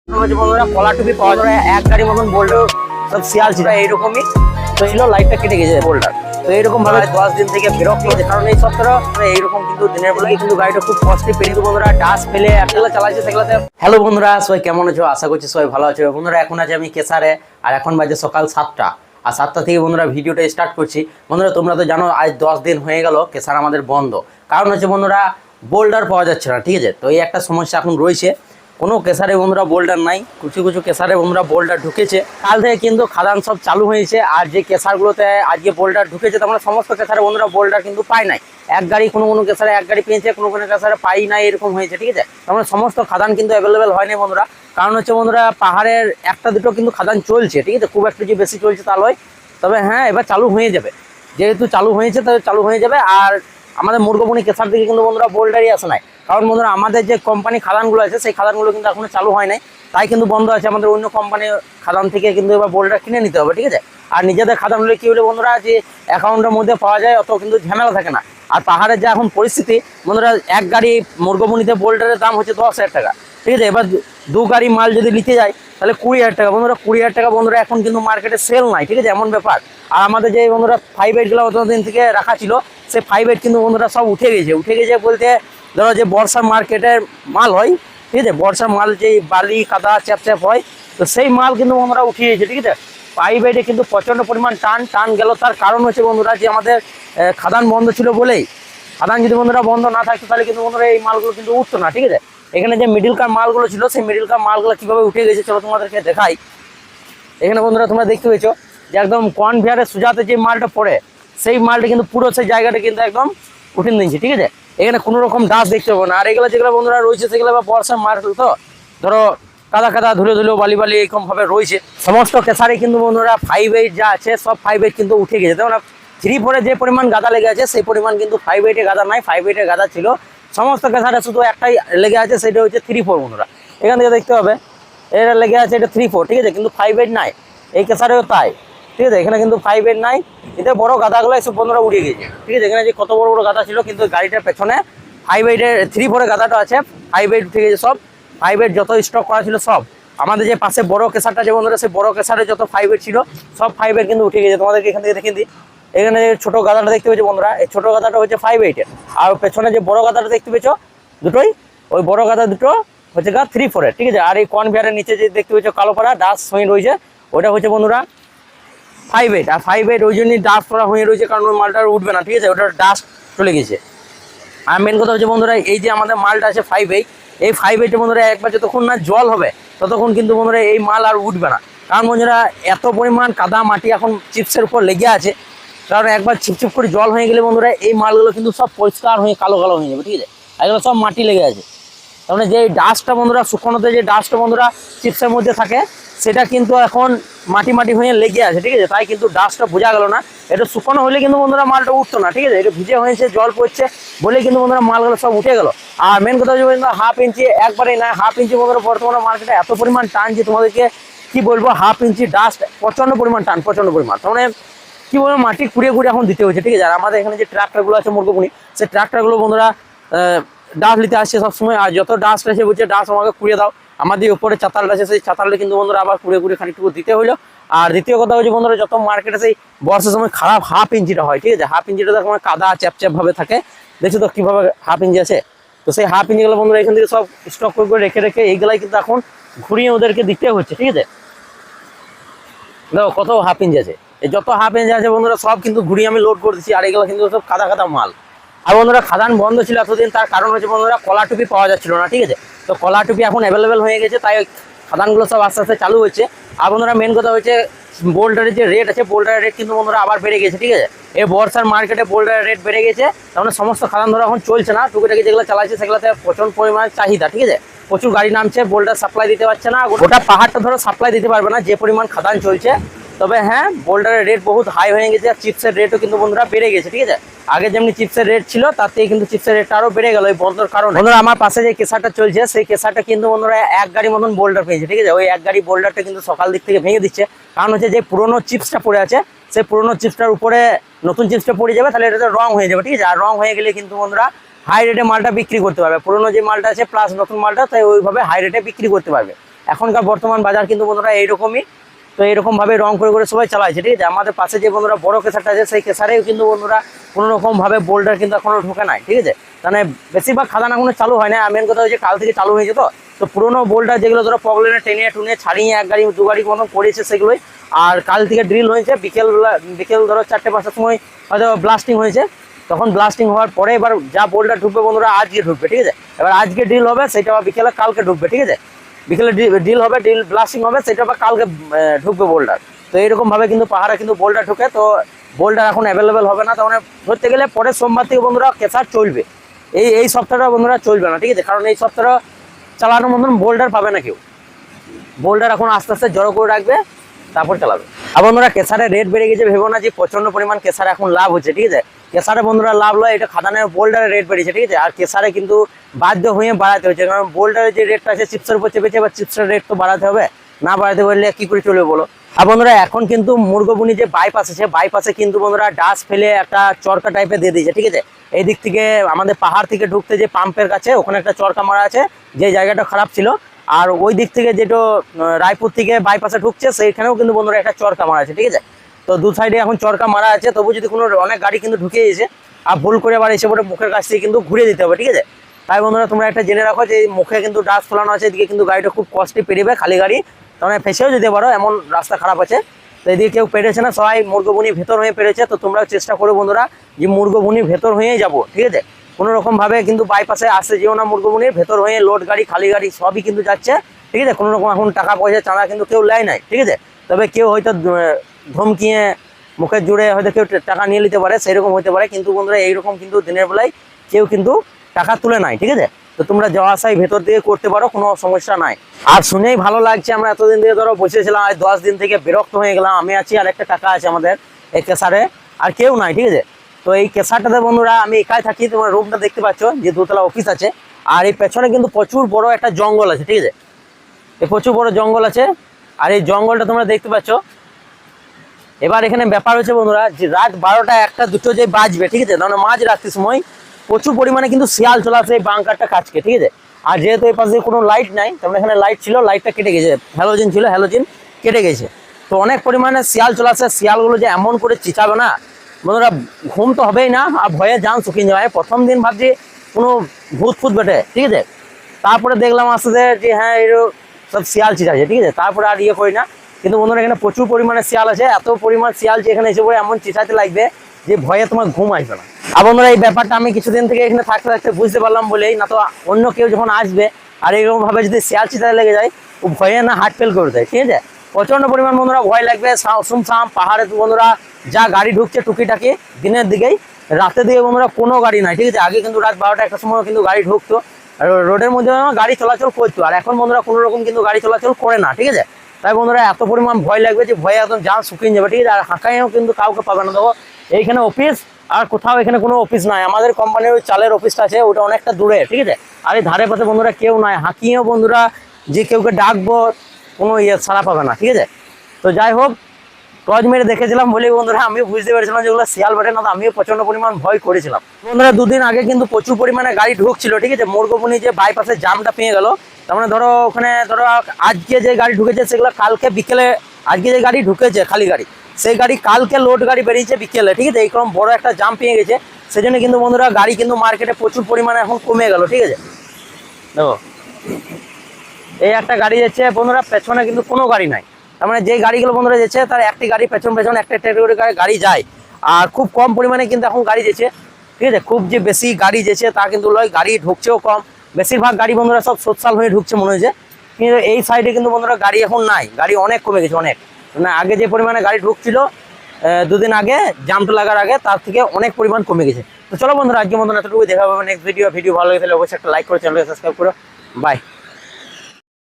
বন্ধুরা কলা টুপি পাওয়া যায় এক গাড়ি মতন বোল্ডার সব শিয়াল ছিল এইরকমই। তো এগুলো লাইটটা কেটে গেছে বোল্ডার। তো এইরকম ভাবে 10 দিন থেকে বিরক্ত হয়েছে, কারণ এই সপ্তাহ এইরকম কিন্তু দিনের বেলায় কিন্তু গাড়িটা খুব কষ্টে পেরিয়ে বন্ধুরা ডাস্ট ফেলে একগুলো চালাচ্ছে সেগুলোতে। হ্যালো বন্ধুরা, সবাই কেমন আছো? আশা করছি সবাই ভালো আছো। বন্ধুরা এখন আছে আমি কেসারে, আর এখন বাজে সকাল 7টা, আর 7টা থেকে বন্ধুরা ভিডিওটা স্টার্ট করছি। বন্ধুরা তোমরা তো জানো আজ 10 দিন হয়ে গেল কেসার আমাদের বন্ধ, কারণ হচ্ছে বন্ধুরা বোল্ডার পাওয়া যাচ্ছে না, ঠিক আছে। তো এই একটা সমস্যা এখন রয়েছে, কোনো কেসারে বন্ধুরা বোল্ডার নাই। কিছু কিছু কেসারে বন্ধুরা বোল্ডার ঢুকেছে, কাল থেকে কিন্তু খাদান সব চালু হয়েছে। আর যে কেসারগুলোতে আজকে বোল্ডার ঢুকেছে তোমরা সমস্ত কেসারে বন্ধুরা বোল্ডার কিন্তু পাই নাই। এক গাড়ি কোনো কোনো কেসারে এক গাড়ি পেয়েছে, কোনো কোনো কেসারে পাই নাই, এরকম হয়েছে, ঠিক আছে। তোমরা সমস্ত খাদান কিন্তু অ্যাভেলেবেল হয়নি বন্ধুরা, কারণ হচ্ছে বন্ধুরা পাহাড়ের একটা দুটো কিন্তু খাদান চলছে, ঠিক আছে, খুব একটা যে বেশি চলছে তা নয়। তবে হ্যাঁ এবার চালু হয়ে যাবে, যেহেতু চালু হয়েছে তবে চালু হয়ে যাবে। আর আমাদের মুরগবনি কেসার দিকে কিন্তু বন্ধুরা বোল্ডারই আসে নাই, কারণ বন্ধুরা আমাদের যে কোম্পানি খাদানগুলো আছে সেই খাদানগুলো কিন্তু এখনো চালু হয় নাই, তাই কিন্তু বন্ধ আছে। আমাদের অন্য কোম্পানির খাদান থেকে কিন্তু এবার বোল্ডার কিনে নিতে হবে, ঠিক আছে। আর নিজেদের খাদান হলে কি হলে বন্ধুরা যে অ্যাকাউন্টের মধ্যে পাওয়া যায়, অত কিন্তু ঝামেলা থাকে না। আর পাহাড়ের যে এখন পরিস্থিতি বন্ধুরা, এক গাড়ি মুরগবনিতে বোল্ডারের দাম হচ্ছে 10,000 টাকা, ঠিক আছে। এবার 2 গাড়ি মাল যদি নিতে যায় তাহলে 20,000 টাকা বন্ধুরা। 20,000 টাকা বন্ধুরা এখন কিন্তু মার্কেটে সেল নাই, ঠিক আছে, এমন ব্যাপার। আর আমাদের যে বন্ধুরা 5-8গুলো অতদিন থেকে রাখা ছিল, সেই 5-8 কিন্তু বন্ধুরা সব উঠে গেছে বলতে ধরো যে বর্ষার মার্কেটের মাল হয়, ঠিক আছে, বর্ষার মাল যে বালি কাদা চ্যাপ হয়, তো সেই মাল কিন্তু বন্ধুরা উঠে গেছে, ঠিক আছে। 5-8-এ কিন্তু প্রচণ্ড পরিমাণ টান গেল। তার কারণ হচ্ছে বন্ধুরা যে আমাদের খাদান বন্ধ ছিল বলেই। খাদান যদি বন্ধুরা বন্ধ না থাকতো তাহলে কিন্তু বন্ধুরা এই মালগুলো কিন্তু উঠতো না, ঠিক আছে। এখানে যে মিডিল কার মালগুলো ছিল সেই মিডিল কার মালগুলো কীভাবে উঠে গেছে চলো তোমাদেরকে দেখাই। এখানে বন্ধুরা তোমরা দেখতে পেয়েছো যে একদম কনভেয়ারে সুজাতে যে মালটা পড়ে সেই মালটা কিন্তু পুরো সেই জায়গাটা কিন্তু একদম উঠে নিয়েছে, ঠিক আছে। এখানে কোনো রকম ডাস্ট দেখতে পাবো না। আর এগুলো যেগুলো বন্ধুরা রয়েছে সেগুলো বর্ষার মাল তো ধরো কাদা ধুলে বালি এরকমভাবে রয়েছে। সমস্ত কেসারে কিন্তু বন্ধুরা 5-8 যা আছে সব 5-8 কিন্তু উঠে গেছে। তেমন 3-4-এ যে পরিমাণ গাদা লেগে আছে সেই পরিমাণ কিন্তু 5-8-এ গাদা নাই। 5-8-এ গাদা ছিল সমস্ত কেসারে, শুধু একটাই লেগে আছে, সেটা হচ্ছে 3-4 বন্ধুরা। এখান থেকে দেখতে হবে এটা লেগে আছে, এটা 3-4, ঠিক আছে, কিন্তু 5-8 নাই। এই কেসারেও তাই, ঠিক আছে, এখানে কিন্তু 5-8 নাই। এতে বড় গাদাগুলো এসব বন্ধুরা উড়িয়ে গেছে, ঠিক আছে। এখানে যে কত বড় বড় গাদা ছিল, কিন্তু গাড়িটার পেছনে 5-8-এর 3-4-এর গাদাটা আছে, 5-8 উঠে গেছে সব। 5-8 যত স্টক করা ছিল সব, আমাদের যে পাশে বড় কেসারটা যে বন্ধুরা, সেই বড় কেসারে যত 5-8 ছিল সব 5-8 কিন্তু উঠে গেছে। তোমাদেরকে এখান থেকে দেখে দিই, এখানে ছোট গাদাটা দেখতে পেয়েছো বন্ধুরা, এই ছোট গাদাটা হচ্ছে 5-8-এর। আর পেছনে যে বড় গাদাটা দেখতে পেয়েছো দুটোই, ওই বড় গাদা দুটো হচ্ছে 3-4-এর, ঠিক আছে। আর এই কনভেয়ারের নিচে যে দেখতে পেয়েছো কালো পাড়া ডাস্ট হয়ে রয়েছে, ওটা হচ্ছে বন্ধুরা 5-8। আর 5-8 ওই জন্যই ডাস্ট করা হয়ে রয়েছে, কারণ ওই মালটা উঠবে না, ঠিক আছে, ওটার ডাস্ট চলে গেছে। আর মেন কথা হচ্ছে বন্ধুরা এই যে আমাদের মালটা আছে 5-8, এই 5-8 বন্ধুরা একবার যতক্ষণ না জল হবে ততক্ষণ কিন্তু বন্ধুরা এই মাল আর উঠবে না। কারণ বন্ধুরা এত পরিমাণ কাদা মাটি এখন চিপসের উপর লেগে আছে, কারণ একবার ছিপছিপ করে জল হয়ে গেলে বন্ধুরা এই মালগুলো কিন্তু সব পরিষ্কার হয়ে কালো হয়ে যাবে, ঠিক আছে। এগুলো সব মাটি লেগে আছে, তার মানে যে ডাস্টটা বন্ধুরা শুকনোতে যে ডাস্টটা বন্ধুরা চিপসের মধ্যে থাকে সেটা কিন্তু এখন মাটি হয়ে লেগে আছে, ঠিক আছে। তাই কিন্তু ডাস্টটা বোঝা গেল না। এটা শুকনো হলে কিন্তু বন্ধুরা মালটা উঠতো না, ঠিক আছে। এটা ভিজে হয়েছে জল পড়ছে বলে কিন্তু বন্ধুরা মালগুলো সব উঠে গেল। আর মেন কথা হচ্ছে বন্ধুরা 1/2 ইঞ্চি একবারে না, 1/2 ইঞ্চি বন্ধুরা বর্তমানে মার্কেটে এত পরিমাণ টান যে তোমাদেরকে কি বলবো, 1/2 ইঞ্চি ডাস্ট প্রচণ্ড পরিমাণ টান, প্রচণ্ড পরিমাণ। তার মানে কি বলবো, মাটি কুড়িয়ে এখন দিতে হচ্ছে, ঠিক আছে। আর আমাদের এখানে যে ট্রাক্টরগুলো আছে মুরগবনি, সেই ট্রাক্টরগুলো বন্ধুরা ডাস্ট নিতে আসছে সবসময়। আর যত ডাস্ট আছে বলছে ডাস্ট আমাকে কুড়িয়ে দাও। আমাদের উপরে চাতালটা আছে, সেই চাতালটা কিন্তু বন্ধুরা আবার কুড়িয়ে খানিকটুকু দিতে হলো। আর দ্বিতীয় কথা হচ্ছে বন্ধুরা যত মার্কেটে সেই বর্ষার সময় খারাপ 1/2 ইঞ্চিটা হয়, ঠিক আছে। 1/2 ইঞ্চিটা তখন কাদা চ্যাপ ভাবে থাকে, দেখছো তো কীভাবে 1/2 ইঞ্চি আছে। তো সেই 1/2 ইঞ্চিগুলো বন্ধুরা এখান থেকে সব স্টক করে রেখে এইগুলাই কিন্তু এখন ঘুরিয়ে ওদেরকে দিতে হচ্ছে, ঠিক আছে। দেখো কত 1/2 ইঞ্চি আছে, এই যত 1/2 ইঞ্চি আছে বন্ধুরা সব কিন্তু ঘুরিয়ে আমি লোড করে দিচ্ছি। আর এগুলো কিন্তু সব কাদা মাল। আর বন্ধুরা খাদান বন্ধ ছিল এতদিন, তার কারণ হচ্ছে বন্ধুরা কলা টুপি পাওয়া যাচ্ছিল না, ঠিক আছে। তো কলা টুপি এখন অ্যাভেলেবেল হয়ে গেছে, তাই খাদানগুলো সব আস্তে আস্তে চালু হচ্ছে। আর বন্ধুরা মেন কথা হচ্ছে বোল্ডারের যে রেট আছে, বোল্ডারের রেট কিন্তু বন্ধুরা আবার বেড়ে গেছে, ঠিক আছে। এই বর্ষার মার্কেটে বোল্ডারের রেট বেড়ে গেছে, তার মানে সমস্ত খাদান ধরা এখন চলছে না। টুকিটাকি যেগুলো চালাচ্ছে সেগুলোতে প্রচুর পরিমাণে চাহিদা, ঠিক আছে, প্রচুর গাড়ি নামছে, বোল্ডার সাপ্লাই দিতে পারছে না। গোটা পাহাড়টা ধরো সাপ্লাই দিতে পারবে না যে পরিমাণ খাদান চলছে। তবে হ্যাঁ বোল্ডারের রেট বহুত হাই হয়ে গেছে, আর চিপসের রেটও কিন্তু বন্ধুরা বেড়ে গেছে, ঠিক আছে। আগে যেমনি চিপসের রেট ছিল তার থেকে কিন্তু চিপসের রেটটা আরও বেড়ে গেল এই বন্ধর কারণে। বন্ধুরা আমার পাশে যে কেসারটা চলছে সেই কেসারটা কিন্তু বন্ধুরা এক গাড়ি মতন বোল্ডার পেয়েছে, ঠিক আছে। ওই এক গাড়ি বোল্ডারটা কিন্তু সকাল দিক থেকে ভেঙে দিচ্ছে, কারণ হচ্ছে যে পুরোনো চিপসটা পড়ে আছে সেই পুরোনো চিপসটার উপরে নতুন চিপসটা পড়ে যাবে, তাহলে এটাতে রং হয়ে যাবে, ঠিক আছে। আর রং হয়ে গেলে কিন্তু বন্ধুরা হাই রেটে মালটা বিক্রি করতে পারবে, পুরোনো যে মালটা আছে প্লাস নতুন মালটা, তাই ওইভাবে হাই রেটে বিক্রি করতে পারবে। এখনকার বর্তমান বাজার কিন্তু বন্ধুরা এইরকমই। তো এইরকম ভাবে রং করে করে সবাই চালাইছে, ঠিক আছে। আমাদের পাশে যে বন্ধুরা বড় কেসারটা আছে সেই কেসারেও কিন্তু বন্ধুরা কোনো রকম ভাবে বোল্ডার কিন্তু এখনো ঢোকে নাই, ঠিক আছে। মানে বেশিরভাগ খাদান এখনো চালু হয় না। মেন কথা হচ্ছে কাল থেকে চালু হয়েছে। তো পুরোনো বোল্ডার যেগুলো ধরো পগলেনে টেনে টুনে ছাড়িয়ে এক গাড়ি দু গাড়ি মতন করেছে সেগুলোই। আর কাল থেকে ড্রিল হয়েছে, বিকেল ধরো 4টে-5টার সময় হয়তো ব্লাস্টিং হয়েছে। তখন ব্লাস্টিং হওয়ার পরে এবার যা বোল্ডার ঢুকবে বন্ধুরা আজকে ঢুকবে, ঠিক আছে। এবার আজকে ড্রিল হবে, সেটা আবার বিকেলে কালকে ঢুকবে, ঠিক আছে। বিকেলে ড্রিল হবে, ড্রিল ব্লাস্টিং হবে, সেটা আবার কালকে ঢুকবে বোল্ডার। তো এইরকম ভাবে কিন্তু পাহাড়ে কিন্তু বোল্ডার ঢুকে। তো বোল্ডার এখন অ্যাভেলেবেল হবে না, তার মানে ধরতে গেলে পরের সোমবার থেকে বন্ধুরা কেসার চলবে। এই সপ্তাহটা বন্ধুরা চলবে না, ঠিক আছে। কারণ এই সপ্তাহটা চালানোর মতন বোল্ডার পাবে না কেউ। বোল্ডার এখন আস্তে আস্তে জড়ো করে রাখবে, তারপর চালাবে। আর বন্ধুরা কেসারের রেট বেড়ে গেছে ভেবো না যে প্রচন্ড পরিমাণ কেসারে এখন লাভ হচ্ছে, ঠিক আছে। কেসারে বন্ধুরা লাভ লয়, এটা খাদানের বোল্ডারের রেট বেড়েছে, ঠিক আছে। আর কেসারে কিন্তু বাধ্য হয়ে বাড়াতে হচ্ছে, কারণ বোল্ডারের যে রেটটা আছে চিপসের উপর চেপেছে, এবার চিপসের রেট তো বাড়াতে হবে, না বাড়াতে পারলে কি করে চলবে বলো। আর বন্ধুরা এখন কিন্তু মুরগবুনি যে বাইপাস আছে, বাইপাসে কিন্তু বন্ধুরা ডাস্ট ফেলে একটা চরকা টাইপের দিয়ে দিয়েছে, ঠিক আছে। এই দিক থেকে আমাদের পাহাড় থেকে ঢুকতে যে পাম্পের কাছে ওখানে একটা চরকা মারা আছে, যে জায়গাটা খারাপ ছিল। আর ওই দিক থেকে যেটা রায়পুর থেকে বাইপাসে ঢুকছে সেইখানেও কিন্তু বন্ধুরা একটা চরকা মারা আছে, ঠিক আছে। তো দু সাইডে এখন চরকা মারা আছে, তবু যদি কোনো অনেক গাড়ি কিন্তু ঢুকে এসে আর ভুল করে আবার এসে পরে মুখের কাছ থেকে কিন্তু ঘুরে দিতে হবে, ঠিক আছে। তাই বন্ধুরা তোমরা একটা জেনে রাখো যে মুখে কিন্তু ডাস্ট ফোলানো আছে, এদিকে কিন্তু গাড়িটা খুব কষ্টে পেরিয়ে খালি গাড়ি, তোমরা ফেসেও যেতে পারো, এমন রাস্তা খারাপ আছে। তো এদিকে কেউ পেরেছে না, সবাই মুরগবুনির ভেতর হয়ে পেরেছে। তো তোমরাও চেষ্টা করো বন্ধুরা যে মুরগবুনির ভেতর হয়েই যাবো, ঠিক আছে। কোনো রকম ভাবে কিন্তু বাইপাসে আসতে যেও না, মুরগবুনির ভেতর হয়ে লোড গাড়ি খালি গাড়ি সবই কিন্তু যাচ্ছে, ঠিক আছে। কোনো রকম এখন টাকা পয়সা চাঁদা কিন্তু কেউ নেয় নাই, ঠিক আছে। তবে কেউ হয়তো ধমকিয়ে মুখের জুড়ে হয়তো কেউ টাকা নিয়ে নিতে পারে, সেরকম হতে পারে। কিন্তু বন্ধুরা এইরকম কিন্তু দিনের বেলায় কেউ কিন্তু টাকা তুলে নাই, ঠিক আছে। তো তোমরা যাওয়া আসাই ভেতর দিয়ে করতে পারো, কোনো সমস্যা নাই। আর শুনেই ভালো লাগছে, আমরা এতদিন থেকে ধরো বসেছিলাম, আজ 10 দিন থেকে বিরক্ত হয়ে গেলাম। আমি আছি আর একটা টাকা আছে আমাদের এই কেসারে, আর কেউ নাই, ঠিক আছে। তো এই কেসারটাতে বন্ধুরা আমি একাই থাকি। তোমার রুমটা দেখতে পাচ্ছ যে দোতলা অফিস আছে, আর এই পেছনে কিন্তু প্রচুর বড় একটা জঙ্গল আছে, ঠিক আছে। এই প্রচুর বড় জঙ্গল আছে, আর এই জঙ্গলটা তোমরা দেখতে পাচ্ছ। এবার এখানে ব্যাপার হচ্ছে বন্ধুরা যে রাত 12টা 1টা 2টো যে বাজবে, ঠিক আছে, তাহলে মাঝ রাত্রির সময় প্রচুর পরিমাণে কিন্তু শিয়াল চলে আসে এই বাংকারটা কাছকে, ঠিক আছে। আর যেহেতু এই পাশে কোনো লাইট নাই, তার এখানে লাইট ছিল, লাইটটা কেটে গেছে, হ্যালোজেন ছিল, হ্যালোজেন কেটে গেছে। তো অনেক পরিমাণে শিয়াল চলে আসে। শিয়ালগুলো যে এমন করে চিচাবে না বন্ধুরা, ঘুম তো হবেই না, আর ভয়ে জান শুকিয়ে যাবে। প্রথম দিন ভাবছি কোনো ভূত ফুত বেটে, ঠিক আছে। তারপরে দেখলাম আস্তে যে হ্যাঁ এরও সব শিয়াল চিচাছে, ঠিক আছে। তারপরে আর ইয়ে করি না। কিন্তু বন্ধুরা এখানে প্রচুর পরিমাণে শিয়াল আছে, এত পরিমাণ শিয়াল যে এখানে এসে পড়ে এমন চিচাতে লাগবে যে ভয়ে তোমার ঘুম আসবে না। আর বন্ধুরা এই ব্যাপারটা আমি কিছুদিন থেকে এখানে থাকতে থাকতে বুঝতে পারলাম বলেই, না তো অন্য কেউ যখন আসবে আর এরকম ভাবে যদি শিয়াল চিতাতে লেগে যায় ও ভয়ে না হার্ট ফেল করে দেয়, ঠিক আছে। প্রচন্ড পরিমাণ বন্ধুরা ভয় লাগবে। সুমসাম পাহাড়ে বন্ধুরা যা গাড়ি ঢুকছে টুকিটাকি দিনের দিকেই, রাতের দিকে বন্ধুরা কোনো গাড়ি নাই, ঠিক আছে। আগে কিন্তু রাত 12টা 1টার সময় কিন্তু গাড়ি ঢুকতো, আর রোডের মধ্যে গাড়ি চলাচল করতো। আর এখন বন্ধুরা কোনো রকম কিন্তু গাড়ি চলাচল করে না, ঠিক আছে। তাই বন্ধুরা এত পরিমাণ ভয় লাগবে যে ভয়ে একদম জান শুকিয়ে যাবে, ঠিক আছে। আর হাঁকাইও কিন্তু কাউকে পাবে না। দেখো এইখানে অফিস, আর কোথাও এখানে কোনো অফিস নাই। আমাদের কোম্পানির ওই চালের অফিসটা আছে, ওটা অনেকটা দূরে, ঠিক আছে। আর এই ধারে পাশে বন্ধুরা কেউ নাই, হাঁকিয়েও বন্ধুরা যে কেউকে ডাকবো কোনো ইয়ে ছাড়া পাবে না, ঠিক আছে। তো যাই হোক, টর্চ মেরে দেখেছিলাম বলে বন্ধুরা আমি বুঝতে পেরেছিলাম যেগুলো শিয়াল বেটে না, তো আমিও প্রচন্ড পরিমাণ ভয় করেছিলাম। বন্ধুরা 2 দিন আগে কিন্তু প্রচুর পরিমাণে গাড়ি ঢুকছিল, ঠিক আছে। মুরগবুনি যে বাইপাসে জামটা পেয়ে গেল, তার মানে ধরো ওখানে ধরো আজকে যে গাড়ি ঢুকেছে সেগুলো কালকে বিকেলে, আজকে যে গাড়ি ঢুকেছে খালি গাড়ি, সেই গাড়ি কালকে লোড গাড়ি বেরিয়েছে বিকেলে, ঠিক আছে। এইরকম বড় একটা জাম পেয়ে গেছে, সেজন্য কিন্তু বন্ধুরা গাড়ি কিন্তু মার্কেটে প্রচুর পরিমাণে এখন কমে গেল, ঠিক আছে। দেখো এই একটা গাড়ি যাচ্ছে বন্ধুরা, পেছনে কিন্তু কোনো গাড়ি নাই। তার মানে যে গাড়িগুলো বন্ধুরা যাচ্ছে তার একটি গাড়ি পেছন পেছন একটা করে গাড়ি যায়। আর খুব কম পরিমাণে কিন্তু এখন গাড়ি যাচ্ছে, ঠিক আছে। খুব যে বেশি গাড়ি যাচ্ছে তা কিন্তু নয়, গাড়ি ঢুকছেও কম। বেশিরভাগ গাড়ি বন্ধুরা সব সোশ্যাল হয়ে ঢুকছে মনে হয়েছে। কিন্তু এই সাইডে কিন্তু বন্ধুরা গাড়ি এখন নাই, গাড়ি অনেক কমে গেছে, অনেক। মানে আগে যে পরিমাণে গাড়ি ঢুকছিল 2 দিন আগে জামটা লাগার আগে, তার থেকে অনেক পরিমাণ কমে গেছে। তো চলো বন্ধুরা আজকে মতন এতটুকু, দেখা হবে নেক্সট ভিডিও ভালো লাগে তাহলে অবশ্যই একটা লাইক করে চ্যানেলকে সাবস্ক্রাইব করো। বাই।